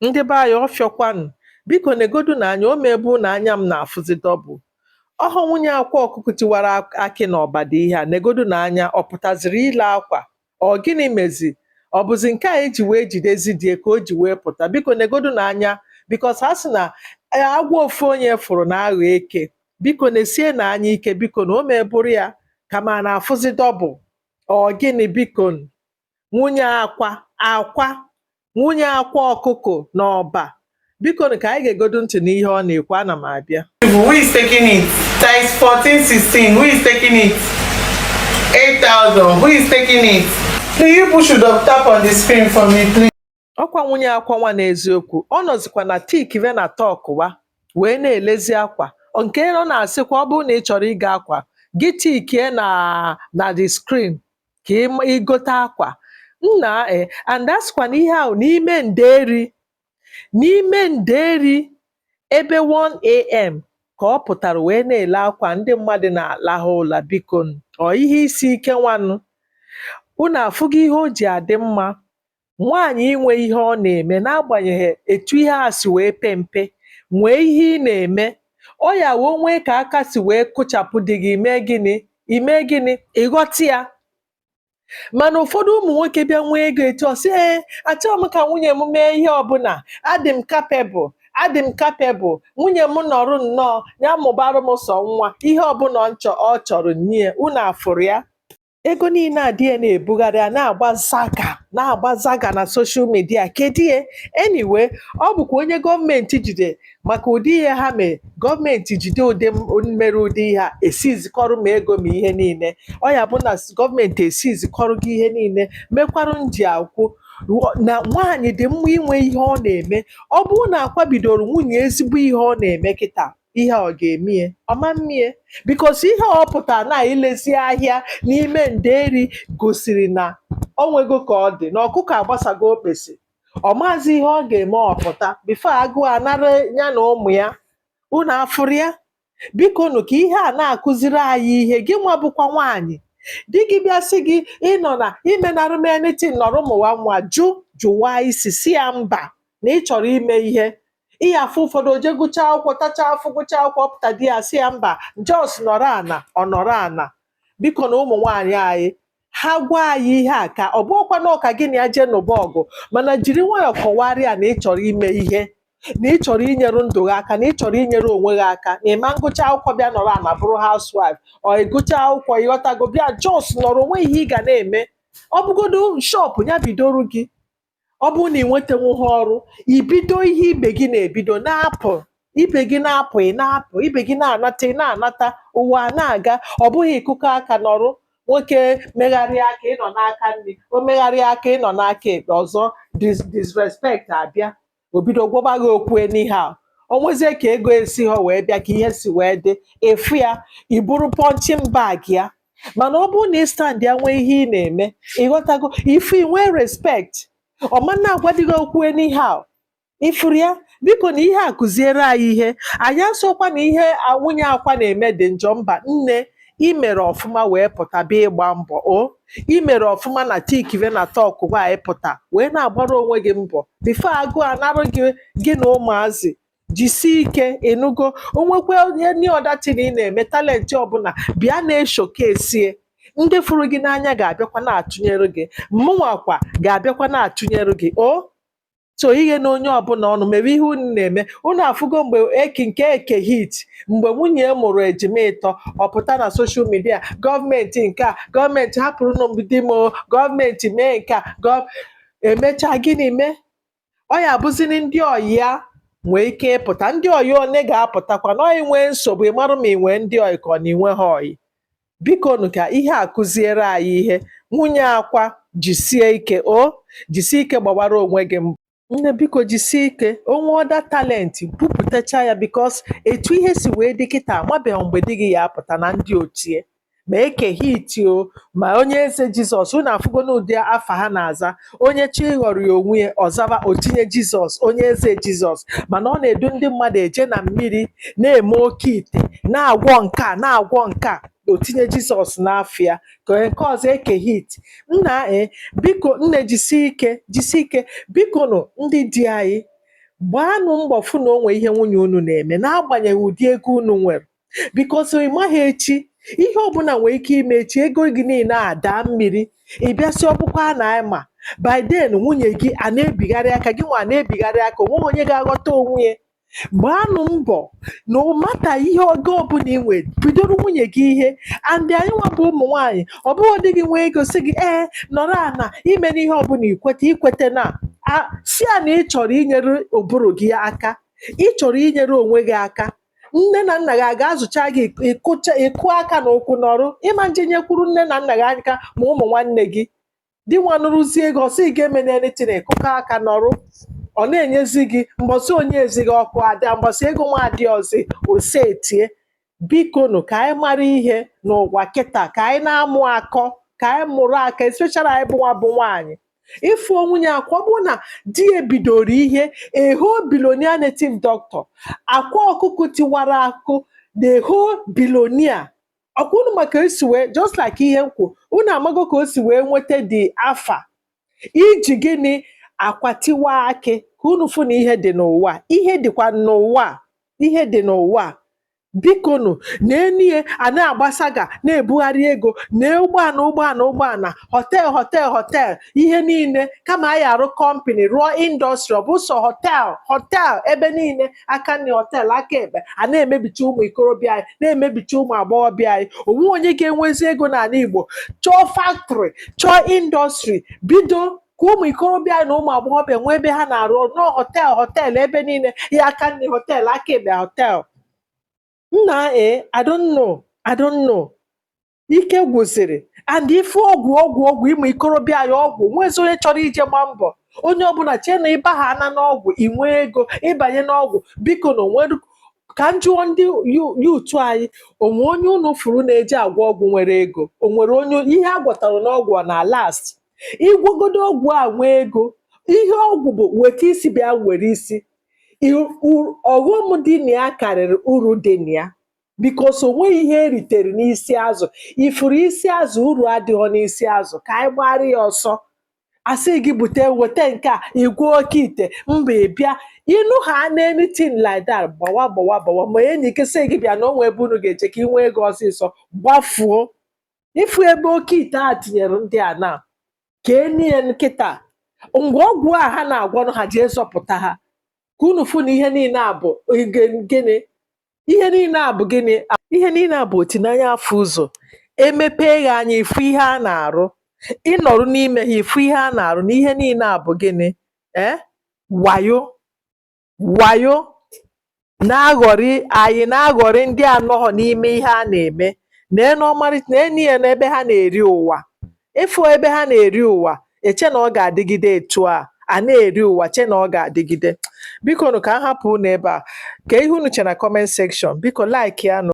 Ndị be anyị ọfịọkwanụ, biko negodu na anya o mebu na anya m na-afụzi dọbụl. Ọhụ nwunye akwa ọkụkụ tiwara akị na ọbada ihe a, negodu na anya ọ pụtaziri ile akwa, ọ gịnị mezi? Ọ bụzi nke a eji wee jidezi die ka o ji wee pụta? Biko negodu na anya, bikos ha sị na agwa ofu onye fụrụ na aghọ eke. Biko nesie na anya ike, biko na o mebụrụ ya kama a na-afụzi dọbụl. Ọ gịnị biko? Nwunye akwa ọkụkọ na ọba. Biko ka anyị ga-egodu ntị n'ihe ọ na-ekwu. Ana m abịa. Who is taking it? Size 14, 16. Who is taking it? 8,000. Who is taking it? Please, you should have tap on the screen for me, please. Ọkwa nwunye akwa nwa n'eziokwu, ọ nọzikwa na tikve na tọkụwa wee na-elezi akwa nke ọ na-asịkwa ọ bụrụ na ị chọrọ ịga akwa gị tikie na the screen ka ịgote akwa nna and that's kwa n'ihe ahụ n'ime nderi ebe 1am ka ọ pụtara wee na-ele akwa ndị mmadụ na-alahụ ụla. Biko ọ ihe isi ike nwanụ, unu afụgo ihe o ji adị mma nwaanyị inwe ihe ọ na-eme n'agbanyeghị etu ihe a si wee pe mpe nwee ihe ị na-eme ọ ya wee nwee ka aka si wee kụchapụ dị gị ime gịnị ịghọta ya. Mana ụfọdụ ụmụ nwoke bịa nwee ego etu ọ sị achọghị m ka nwunye m mee ihe ọbụla, adị m kapebụl, nwunye m nọrụ nnọọ ya mụbarụ m sọ nwa, ihe ọbụla ọ chọrọ nye unu afụrụ ya. Ego niile adị ya na-ebugharị a na-agba zaga na soshal midia. Kedu ihe anyway, ọ bụkwa onye gọọmenti jide maka ụdị ihe ha mee. Gọọmenti jide ụdị mere ụdị ihe a esizikọrọ m ego m ihe niile. Ọ ya bụ na gọọmenti esizikọrọ gị ihe niile mekwarụ nji akwụ na nwaanyị dị mma inwe ihe ọ na-eme. Ọ bụrụ na akwabidoro nwunye ezigbo ihe ọ na-eme kịta, ihe ọ ga-emie ọma mmie bikos ihe ọ pụtara na ilezi ahịa n'ime nderi gosiri na ọ nwego ka ọ dị na ọkụkọ agbasago okpesi. Ọ maazị ihe ọ ga-eme ọpụta bifo agụụ anara ya na ụmụ ya. Unu afụrụ ya? Biko nụ ka ihe a na-akụziri anyị ihe. Gị nwa bụkwa nwaanyị, di gị bịa sị gị ịnọ na imenarụmenitin nọrọ ụmụwa nwa jụwa isi si ya mba na ị chọrọ ime ihe. Ihe afụ ụfọdụ oje gụchaa akwụkwọ tachaa afụ gụchaa akwụkwọ pụta di ya si ya mba jos nọrọ ana ọ nọrọ ana. Biko na ụmụ nwaanyị anyị ha gwa anyị ihe a ka ọ bụkwa na ọka gị na ya jee n'ụba ọgụ, mana jiri nwayọọ kọwarịa na ị chọrọ ime ihe, na ị chọrọ inyere ndụ gị aka, na ị chọrọ inyere onwe gị aka. Na ịma ngụcha akwụkwọ bịa nọrọ ana bụrụ housewife, ọ ịgụcha akwụkwọ ịghọtago bịa jos nọrọ onwe ihe ị ga na-eme. Ọ bụgodo shọpụ ya bidoru gị. Ọ bụrụ na ị nwetanwu ha ọrụ, ibido ihe ibe gị na-ebido na-apụ, ibe gị na-apụ ị na-apụ, ibe gị na-anata ị na-anata, ụwa na-aga. Ọ bụghị ịkụkọ aka nọrụ, nwoke megharịa aka ịnọ n'aka nri, o megharịa aka ịnọ n'aka ekpe, ọzọ disrespect abịa, obido gwọba gị okwu anyhow. O nwezie ka ego esi ha wee bịa ka ihe si wee dị efu ya iburu punching bag ya. Mana ọ bụrụ na ị stand ya nwee ihe ị na-eme ịghọtago ifu inwe respect. Ọma na-agwadighị okwu anyhow. Ifuru ya? Biko na ihe a kụziere anyị ihe. Anyị asọkwa na ihe nwunye akwa na-eme dị njọ. Mba nne, imere ọfụma wee pụta bịa ịgba mbọ. O imere ọfụma na tikve na tọk gwa anyị pụta wee na-agbara onwe gị mbọ bifo agụụ anarụ gị na ụmụazị. Jisie ike ịnụgo. Onwekwe onye ni ọdatịrị ị na-eme talenti ọbụla bịa na-eshokesie. Ndị fụrụ gị n'anya ga-abịakwa na-atụnyere gị, mụnwakwa ga-abịakwa na-atụnyere gị. O so ihe na onye ọbụla ọnụ mere ihe unu na-eme. Unu afụgo mgbe eke hit, mgbe nwunye mụrụ ejima ịtọ ọpụta na soshal midia, gọọmenti nke a, gọọmenti hapụrụ n'obodo m, gọọmenti mee nke a, emechaa gịnị mee? Ọ ya abụzini ndị ọyị ya nwee ike ịpụta. Ndị ọyị one ga-apụtakwa na ọyị nwee nsogbu ịmarụ ma ị nwee ndị ọyị ka ọ na inwe ha ọyị. Biko nụ ka ihe a kụziere anyị ihe. Nwunye akwa jisie ike, jisie ike gbawara onwe gị mbọ. Nne biko jisie ike, onwe ọda talenti bupụtacha ya bikos etu ihe si wee dị kịta amabeghị mgbe di gị ya apụta na ndị otie ma eke hiti ma onye eze Jizọs. Unu afụgo n'ụdị afa ha na-aza. Onye chi ghọrọ ya onwe ya ọzaba otinye Jizọs, onye eze Jizọs. Mana ọ na-edu ndị mmadụ eje na mmiri na-eme oke ite na-agwọ nke a na-agwọ nke a. o tinye Jizọs n'afọ ya ka nke ọzọ eke hit. Nna biko nne jisie ike biko nụ ndị di anyị gbaanụ mbọ fụ na o nwee ihe nwunye unu na-eme n'agbanyeghị ụdị ego unu nwere, bikos ị maghị echi ihe ọbụla nwere ike ime echi ego gị niile a daa mmiri, ị bịasị ọbụkwa na ịma by then nwunye gị a na-ebigharị aka gị nwa na-ebigharị aka onweghị onye ga-aghọta onwe ya. Gbaanụ mbọ na mata ihe ogo ọbụla ị nwere bidoro nwunye gị ihe, and anyị nwa bụ ụmụ nwaanyị ọ bụghị dị gị nwee ego sị gị nọrọ ana ime n'ihe ọbụla ikwete na si a na ị chọrọ inyere ụbụrụ gị aka, ị chọrọ inyere onwe gị aka. Nne na nna gị a ga-azụcha gị ịkụ aka na ụkwụ n'ọrụ ịma nje nyekwuru nne na nna gị aka ma ụmụ nwanne gị di nwa nụrụzie ego ọsị ị ga-eme n'enitin ịkụkọ aka n'ọrụ ọ na-enyezi gị mbọsị onye ezighị ọkụ ada mbọsị ego nwa adị ọzọ ose etie. Biko nụ ka anyị mara ihe n'ụwa kịta, ka anyị na-amụ akọ, ka anyị mụrụ aka especially anyị bụ nwaanyị ịfụ nwunye akwa ọ bụrụ na di ya bidoro ihe eho bilonia native doctor akwa ọkụkụ tiwara akụ the whole bilonia ọkwụnụ maka esi wee just like ihe nkwu unu amago ka o si wee nweta dị afa iji gịnị akwatiwa akị ka unu fụ na ihe dị n'ụwa, ihe dịkwa n'ụwa, ihe dị n'ụwa. Biko nụ na-enie a na-agbasaga na-ebugharị ego na ụgbọala hotel ihe niile kama anyị arụ kọmpani rụọ indọstrị ọ bụ sọ hotel ebe niile aka nri hotel aka ekpe a na-emebicha ụmụ ikorobịa anyị na-emebicha ụmụ agbọghọbịa anyị. Onwe onye ga-enwezi ego n'ala Igbo chọọ factory chọọ indọstrị bido ka ụmụ ikorobịa anyị na ụmụ agbọghọbịa nwee ebe ha na-arụ ọrụ hotel ebe niile ya aka nri hotel aka ekpe hotel. Nna I don't know ike gwụsịrị and ife ọgwụ ịmụ ikorobịa anyị ọgwụ nwezi onye chọrọ ije gba mbọ, onye ọbụla chee na ịba ha na n'ọgwụ inwe ego ịbanye n'ọgwụ. Biko na onwere ka njụọ ndị yutu anyị onwe onye unu furu na-eji agwọ ọgwụ nwere ego, onwere onye ihe a gwọtara n'ọgwụ na last ịgwọgodo ọgwụ a nwee ego. Ihe ọgwụ bụ weta isi bịa were isi, ọghọm dị na ya karịrị uru dị na ya bikos onweghị ihe eritere n'isi azụ. Ifuru isi azụ uru adịghọ n'isi azụ ka anyị gbara ya ọsọ asị gị bute weta nke a igwe oke ite mba ịbịa ịnụ ha n'enitin like that gbawa ma enyi gị sị gị bịa na onwe ebe unu ga-eje ka ị nwee ego ọsịsọ gbafuo. Ifu ebe oke ite a tinyere ndị a na ka enye nkịta ngwa ọgwụ a ha na-agwọnụ ha ji ezọpụta ha ka unu fụ na ihe niile a bụ gịnị, ihe niile a bụ gịnị, ihe niile a bụ otinanya afọ ụzọ emepee ya anya ifu ihe a na-arụ, ịnọrụ n'ime ha ifu ihe a na-arụ na ihe niile a bụ gịnị wayo na-aghọrị anyị na-aghọrị ndị anọghọ n'ime ihe a na-eme na-eni ya n'ebe ha na-eri ụwa. Ịfụ ebe ha na-eri ụwa eche na ọ ga-adịgide etu a na-eri ụwa che na ọ ga-adịgide. Biko nụ ka m hapụ unu ebe a ka ihe unu che na comment section biko like ya nụ.